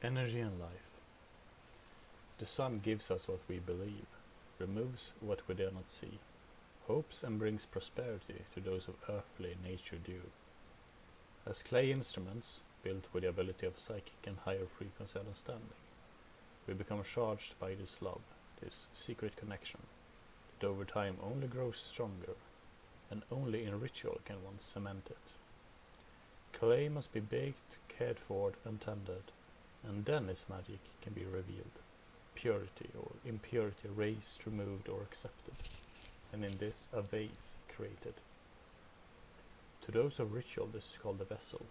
Energy and life. The sun gives us what we believe, removes what we dare not see, hopes and brings prosperity to those of earthly nature due. As clay instruments, built with the ability of psychic and higher frequency understanding, we become charged by this love, this secret connection, that over time only grows stronger, and only in ritual can one cement it. Clay must be baked, cared for, and tended, and then its magic can be revealed, purity or impurity raised, removed, or accepted, and in this a vase created. To those of ritual this is called a vessel.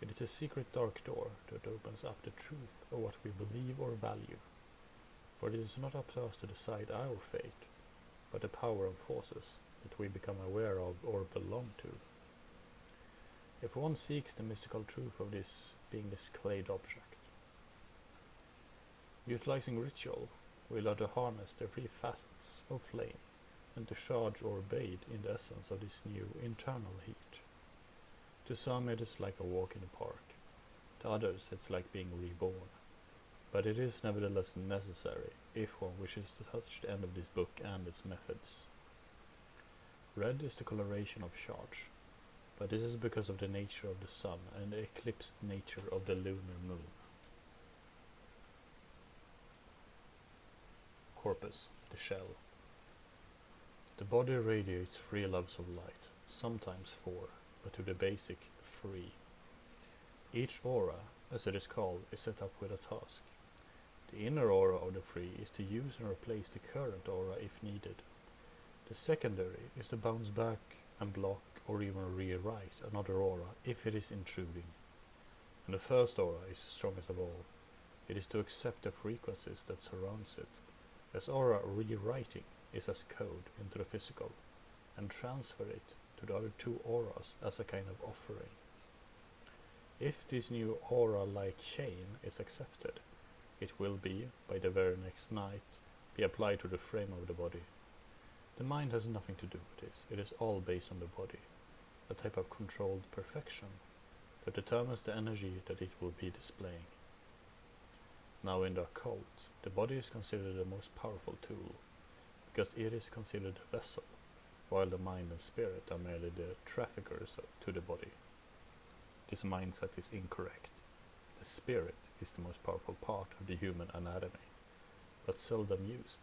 It is a secret dark door that opens up the truth of what we believe or value, for it is not up to us to decide our fate, but the power of forces that we become aware of or belong to. If one seeks the mystical truth of this being this clayed object, utilizing ritual, we learn to harness the three facets of flame and to charge or bathe in the essence of this new internal heat. To some it is like a walk in the park, to others it's like being reborn, but it is nevertheless necessary if one wishes to touch the end of this book and its methods. Red is the coloration of charge, but this is because of the nature of the sun and the eclipsed nature of the lunar moon. Corpus, the shell. The body radiates three loves of light, sometimes four, but to the basic, three. Each aura, as it is called, is set up with a task. The inner aura of the three is to use and replace the current aura if needed. The secondary is to bounce back and block or even rewrite another aura if it is intruding. And the first aura is the strongest of all. It is to accept the frequencies that surrounds it, as aura rewriting is as code into the physical, and transfer it to the other two auras as a kind of offering. If this new aura-like chain is accepted, it will be, by the very next night, be applied to the frame of the body. The mind has nothing to do with this, it is all based on the body, a type of controlled perfection that determines the energy that it will be displaying. Now in the occult, the body is considered the most powerful tool, because it is considered a vessel, while the mind and spirit are merely the traffickers to the body. This mindset is incorrect. The spirit is the most powerful part of the human anatomy, but seldom used,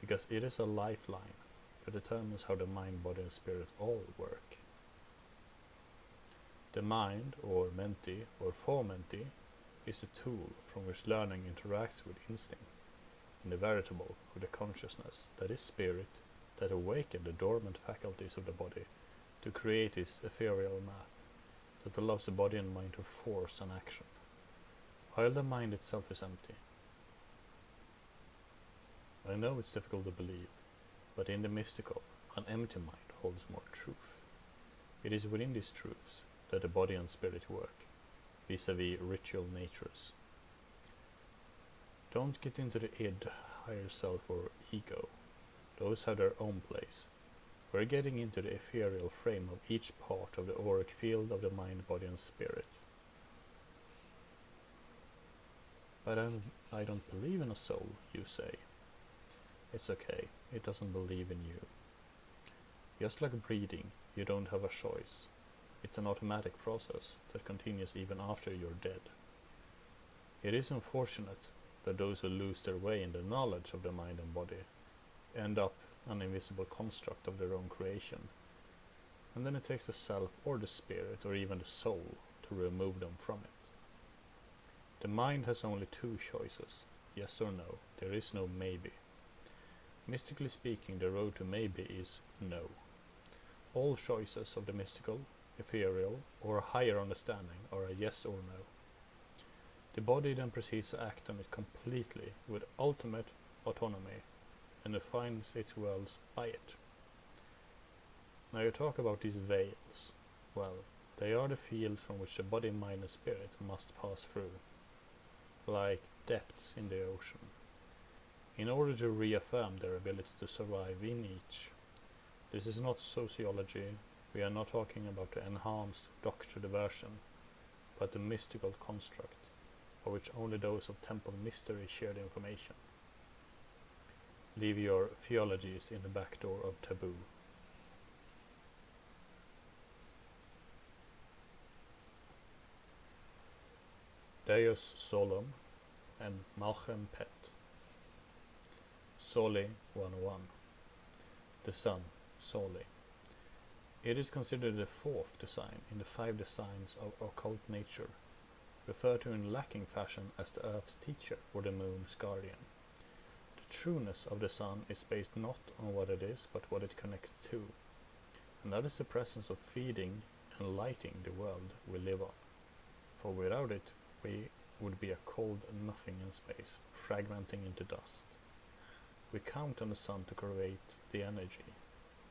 because it is a lifeline that determines how the mind, body and spirit all work. The mind, or menti, or fomenti, is the tool from which learning interacts with instinct, and the veritable with the consciousness that is spirit that awaken the dormant faculties of the body to create this ethereal map that allows the body and mind to force an action, while the mind itself is empty. I know it's difficult to believe, but in the mystical, an empty mind holds more truth. It is within these truths that the body and spirit work, vis-a-vis ritual natures. Don't get into the id, higher self or ego. Those have their own place. We're getting into the ethereal frame of each part of the auric field of the mind, body and spirit. But I don't believe in a soul, you say. It's okay, it doesn't believe in you. Just like breathing, you don't have a choice. It's an automatic process that continues even after you're dead. It is unfortunate that those who lose their way in the knowledge of the mind and body end up an invisible construct of their own creation, and then it takes the self or the spirit or even the soul to remove them from it. The mind has only two choices, yes or no. There is no maybe. Mystically speaking, the road to maybe is no. All choices of the mystical, ethereal, or higher understanding are a yes or no. The body then proceeds to act on it completely with ultimate autonomy and defines its worlds by it. Now you talk about these veils. Well, they are the fields from which the body, mind and spirit must pass through, like depths in the ocean, in order to reaffirm their ability to survive in each. This is not sociology, we are not talking about the enhanced doctor version, but the mystical construct for which only those of temple mystery share the information. Leave your theologies in the back door of taboo. Deus Solum and Malchem Pet. Soli 101. The sun, Soli. It is considered the fourth design in the 5 designs of occult nature, referred to in lacking fashion as the earth's teacher or the moon's guardian. The trueness of the sun is based not on what it is, but what it connects to, and that is the presence of feeding and lighting the world we live on. For without it, we would be a cold nothing in space, fragmenting into dust. We count on the sun to create the energy,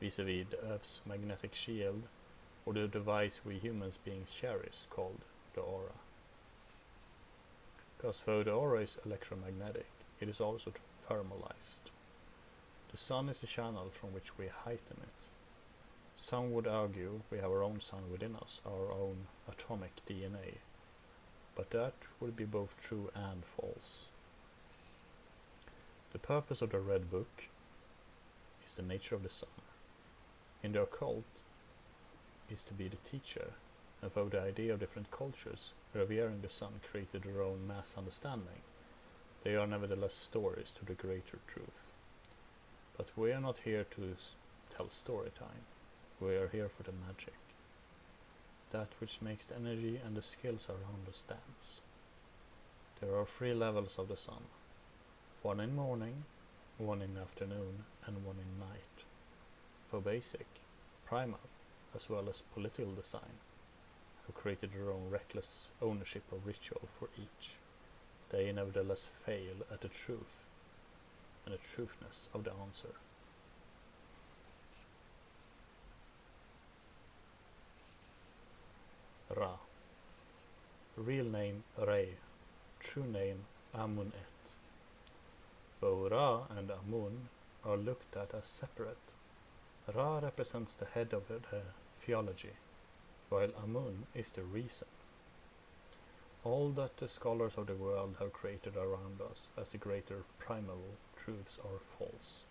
vis-a-vis the Earth's magnetic shield, or the device we humans beings cherish, called the aura. Because though the aura is electromagnetic, it is also thermalized. The sun is the channel from which we heighten it. Some would argue we have our own sun within us, our own atomic DNA, but that would be both true and false. The purpose of the Red Book is the nature of the sun. In the occult is to be the teacher, and though the idea of different cultures revering the sun created their own mass understanding, they are nevertheless stories to the greater truth. But we are not here to tell story time. We are here for the magic. That which makes the energy and the skills around us dance. There are 3 levels of the sun. 1 in morning, 1 in afternoon, and 1 in night. For basic, primal, as well as political design, have created their own reckless ownership of ritual for each. They nevertheless fail at the truth and the truthness of the answer. Ra. Real name Re. True name Amun Et. Though Ra and Amun are looked at as separate, Ra represents the head of the theology, while Amun is the reason. All that the scholars of the world have created around us as the greater primal truths are false.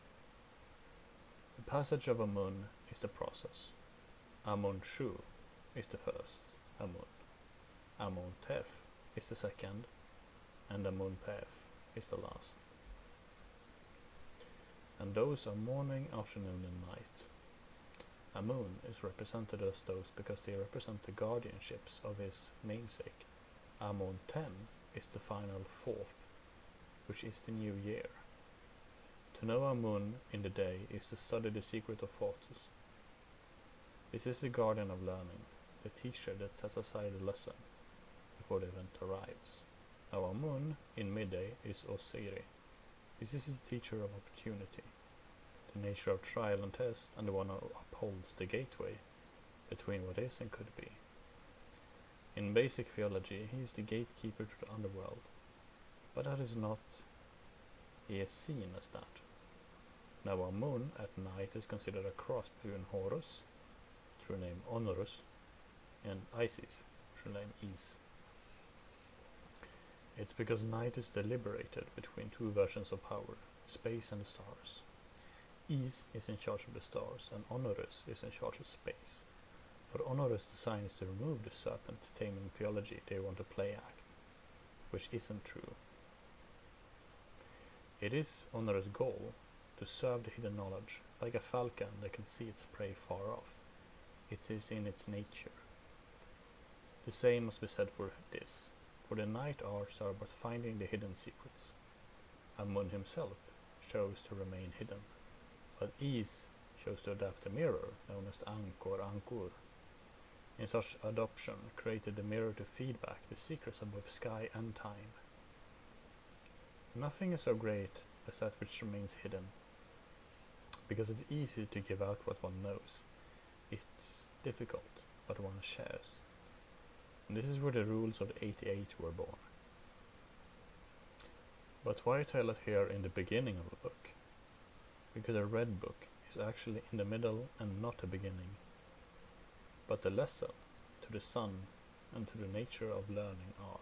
The passage of Amun is the process. Amun Shu is the first Amun. Amun Tef is the second, and Amun Pef is the last. And those are morning, afternoon, and night. Amun is represented as those because they represent the guardianships of his namesake. Amun 10 is the final 4th, which is the new year. To know Amun in the day is to study the secret of forces. This is the guardian of learning, the teacher that sets aside a lesson before the event arrives. Now Amun in midday is Osiri. This is the teacher of opportunity, the nature of trial and test, and the one who upholds the gateway between what is and could be. In basic theology, he is the gatekeeper to the underworld, but that is not, he is seen as that. Now Amun at night is considered a cross between Horus, true name Honorus, and Isis, true name Is. It's because night is deliberated between 2 versions of power, space and the stars. Is in charge of the stars, and Honorus is in charge of space. For Honorus' design is to remove the serpent-taming theology they want to play act, which isn't true. It is Honorus' goal to serve the hidden knowledge, like a falcon that can see its prey far off. It is in its nature. The same must be said for this. For the night arts are but finding the hidden secrets. Amun himself chose to remain hidden, but Is chose to adapt a mirror known as the Ankh or Ankur. In such adoption created the mirror to feed back the secrets of both sky and time. Nothing is so great as that which remains hidden, because it's easy to give out what one knows. It's difficult, but one shares. And this is where the rules of the 88 were born. But why tell it here in the beginning of the book? Because the Red Book is actually in the middle and not the beginning. But the lesson to the sun and to the nature of learning are